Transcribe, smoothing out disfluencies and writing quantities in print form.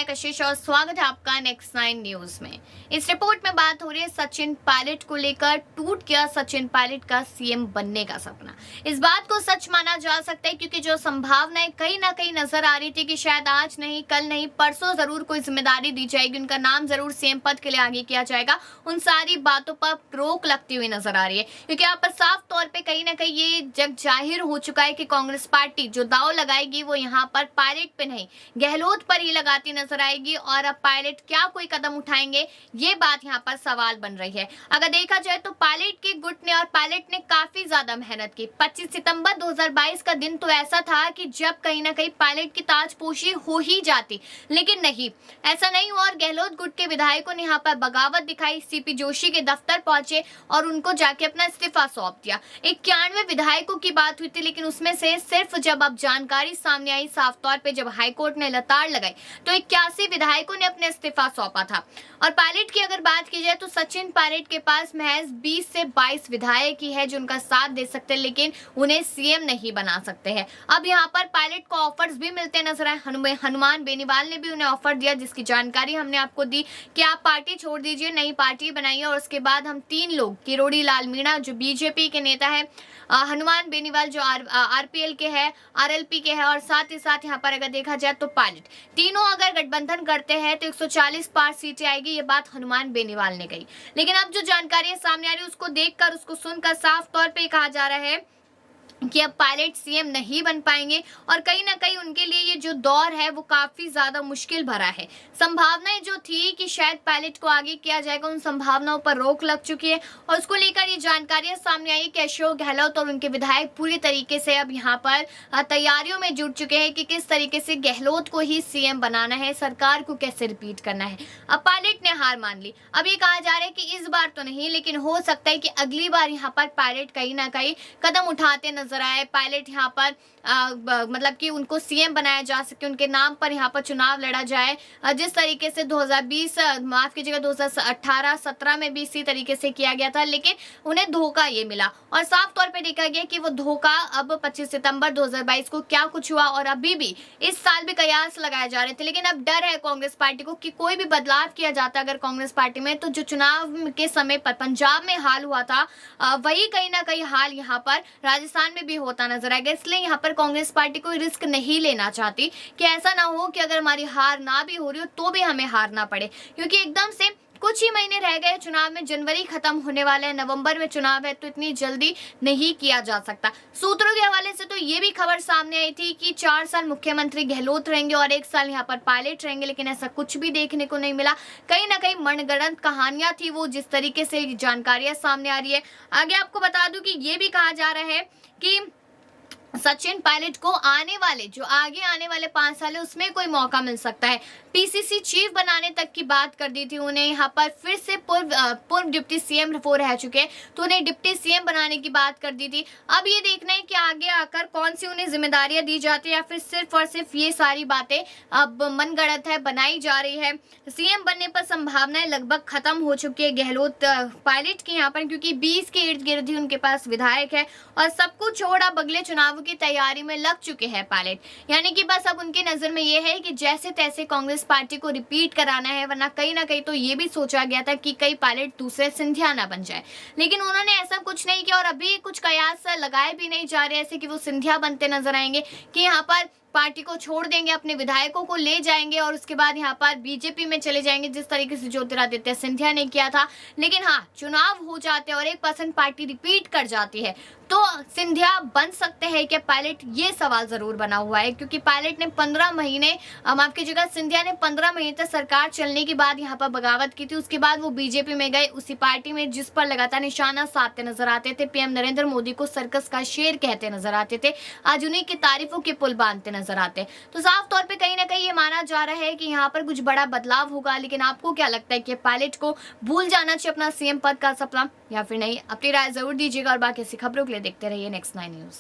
कशिश और स्वागत है आपका नेक्स्ट 9 न्यूज में। इस रिपोर्ट में बात हो रही है सचिन पायलट को लेकर। टूट गया सचिन पायलट का सीएम बनने का सपना। इस बात को सच माना जा सकता है क्योंकि जो संभावनाएं कहीं ना कहीं नजर आ रही थी कि शायद आज नहीं, कल नहीं, परसों जरूर कोई जिम्मेदारी दी जाएगी, उनका नाम जरूर सीएम पद के लिए आगे किया जाएगा, उन सारी बातों पर रोक लगती हुई नजर आ रही है। क्योंकि यहाँ पर साफ तौर पर कहीं ना कहीं ये जग जाहिर हो चुका है कि कांग्रेस पार्टी जो दाव लगाएगी वो यहाँ पर पायलट पे नहीं, गहलोत पर ही लगाती नजर आएगी। और अब पायलट क्या कोई कदम उठाएंगे, ये बात यहाँ पर सवाल बन रही है। अगर देखा जाए तो पायलट के गुट ने और पायलट ने काफी ज्यादा मेहनत की। 25 सितंबर 2022 का दिन तो ऐसा था कि जब कहीं ना कहीं पायलट की ताजपोशी हो ही जाती, लेकिन नहीं, ऐसा नहीं हुआ। और गहलोत गुट के विधायकों ने यहाँ पर बगावत दिखाई, सीपी जोशी के दफ्तर पहुंचे और उनको जाके अपना इस्तीफा सौंप दिया। 91 विधायकों की बात हुई थी, लेकिन उसमें से सिर्फ जब अब जानकारी सामने आई साफ तौर पे, जब हाईकोर्ट ने लताड़ लगाई, तो 81 विधायकों ने अपने इस्तीफा सौंपा था। और पायलट की अगर बात की जाए तो सचिन पायलट के पास महज 20 से 22 विधायक ही है जो उनका साथ दे सकते हैं, लेकिन उन्हें सीएम नहीं बना सकते हैं। अब यहाँ पर पायलट को ऑफर्स भी मिलते नजर आए। हनुमान बेनीवाल ने भी उन्हें ऑफर दिया, जिसकी जानकारी हमने आपको दी कि आप पार्टी छोड़ दीजिए, नई पार्टी बनाइए और उसके बाद हम 3 लोग, किरोड़ी लाल मीणा जो बीजेपी के नेता है, हनुमान बेनीवाल जो आरपीएल के है, आरएलपी के है, और साथ ही साथ यहाँ पर अगर देखा जाए तो पायलट, तीनों अगर गठबंधन करते हैं तो 140 पार सीटें आएगी। ये बात हनुमान बेनीवाल ने कही। लेकिन अब जो जानकारी सामने आ रही है उसको देखकर, उसको सुनकर साफ तौर पे कहा जा रहा है कि अब पायलट सीएम नहीं बन पाएंगे और कहीं ना कहीं उनके लिए ये जो दौर है वो काफी ज्यादा मुश्किल भरा है। संभावनाएं जो थी कि शायद पायलट को आगे किया जाएगा, उन संभावनाओं पर रोक लग चुकी है और उसको लेकर ये जानकारियां सामने आई कि अशोक गहलोत और उनके विधायक पूरी तरीके से अब यहाँ पर तैयारियों में जुट चुके हैं कि किस तरीके से गहलोत को ही सीएम बनाना है, सरकार को कैसे रिपीट करना है। अब पायलट ने हार मान ली। अब ये कहा जा रहा है कि इस बार तो नहीं, लेकिन हो सकता है कि अगली बार यहाँ पर पायलट कहीं ना कहीं कदम उठाते नजर आए। पायलट यहाँ पर मतलब कि उनको सीएम बनाया जा सके, उनके नाम पर यहाँ पर चुनाव लड़ा जाए। जिस तरीके से 2020 माफ कीजिएगा 2018-17 में भी इसी तरीके से किया गया था, लेकिन उन्हें धोखा ये मिला और साफ तौर पे देखा गया कि वो धोखा अब 25 सितंबर 2022 को क्या कुछ हुआ। और अभी भी इस साल भी कयास लगाए जा रहे थे, लेकिन अब डर है कांग्रेस पार्टी को कि कोई भी बदलाव किया जाता अगर कांग्रेस पार्टी में, तो जो चुनाव के समय पर पंजाब में हाल हुआ था वही कहीं ना कहीं हाल यहाँ पर राजस्थान में भी होता नजर आएगा। इसलिए यहाँ पर कांग्रेस पार्टी कोई रिस्क नहीं लेना चाहती कि ऐसा ना हो कि अगर हमारी हार ना भी हो रही हो तो भी हमें हारना पड़े, क्योंकि एकदम से कुछ ही महीने रह गए चुनाव में। जनवरी खत्म होने वाला है, नवंबर में चुनाव है, तो इतनी जल्दी नहीं किया जा सकता। सूत्रों के हवाले से तो ये भी खबर सामने आई थी कि 4 साल मुख्यमंत्री गहलोत रहेंगे और 1 साल यहाँ पर पायलट रहेंगे, लेकिन ऐसा कुछ भी देखने को नहीं मिला। कहीं ना कहीं मनगढ़ंत कहानियां थी वो, जिस तरीके से जानकारियां सामने आ रही है। आगे आपको बता दूं कि ये भी कहा जा रहा है कि सचिन पायलट को आने वाले 5 साल है उसमें कोई मौका मिल सकता है। पीसीसी चीफ बनाने तक की बात कर दी थी उन्हें, यहाँ पर फिर से पूर्व डिप्टी सीएम वो रह चुके हैं, तो उन्हें डिप्टी सीएम बनाने की बात कर दी थी। अब ये देखना है कि आगे आकर कौन सी उन्हें जिम्मेदारियां दी जाती है या फिर सिर्फ और सिर्फ ये सारी बातें अब मनगढ़ंत है, बनाई जा रही है। सीएम बनने पर संभावनाएं लगभग खत्म हो चुकी है गहलोत पायलट की यहाँ पर, क्योंकि 20 के इर्द गिर्द ही उनके पास विधायक है और सब कुछ छोड़ अब अगले चुनाव की तैयारी में लग चुके हैं पायलट। यानी कि बस अब उनकी नजर में ये है कि जैसे तैसे कांग्रेस पार्टी को रिपीट कराना है, वरना कहीं ना कहीं तो ये भी सोचा गया था कि कई पायलट दूसरे सिंधिया ना बन जाए, लेकिन उन्होंने ऐसा कुछ नहीं किया और अभी कुछ कयास लगाए भी नहीं जा रहे ऐसे कि वो सिंधिया बनते नजर आएंगे कि यहाँ पर पार्टी को छोड़ देंगे, अपने विधायकों को ले जाएंगे और उसके बाद यहाँ पर बीजेपी में चले जाएंगे, जिस तरीके से ज्योतिरादित्य सिंधिया ने किया था। लेकिन हाँ, चुनाव हो जाते और 1% पार्टी रिपीट कर जाती है तो सिंधिया बन सकते हैं क्या पायलट, ये सवाल जरूर बना हुआ है। क्योंकि पायलट ने 15 महीने माफ कीजिएगा सिंधिया ने 15 महीने तक सरकार चलने के बाद यहाँ पर बगावत की थी। उसके बाद वो बीजेपी में गए, उसी पार्टी में जिस पर लगातार निशाना साधते नजर आते थे। पीएम नरेंद्र मोदी को सर्कस का शेर कहते नजर आते थे, आज उन्हीं की तारीफों के पुल बांधते नजर आते। तो साफ तौर पे कहीं ना कहीं ये माना जा रहा है कि यहाँ पर कुछ बड़ा बदलाव होगा। लेकिन आपको क्या लगता है कि पायलट को भूल जाना चाहिए अपना सीएम पद का सपना या फिर नहीं? अपनी राय जरूर दीजिएगा और बाकी ऐसी खबरों के लिए देखते रहिए नेक्स्ट 9 न्यूज।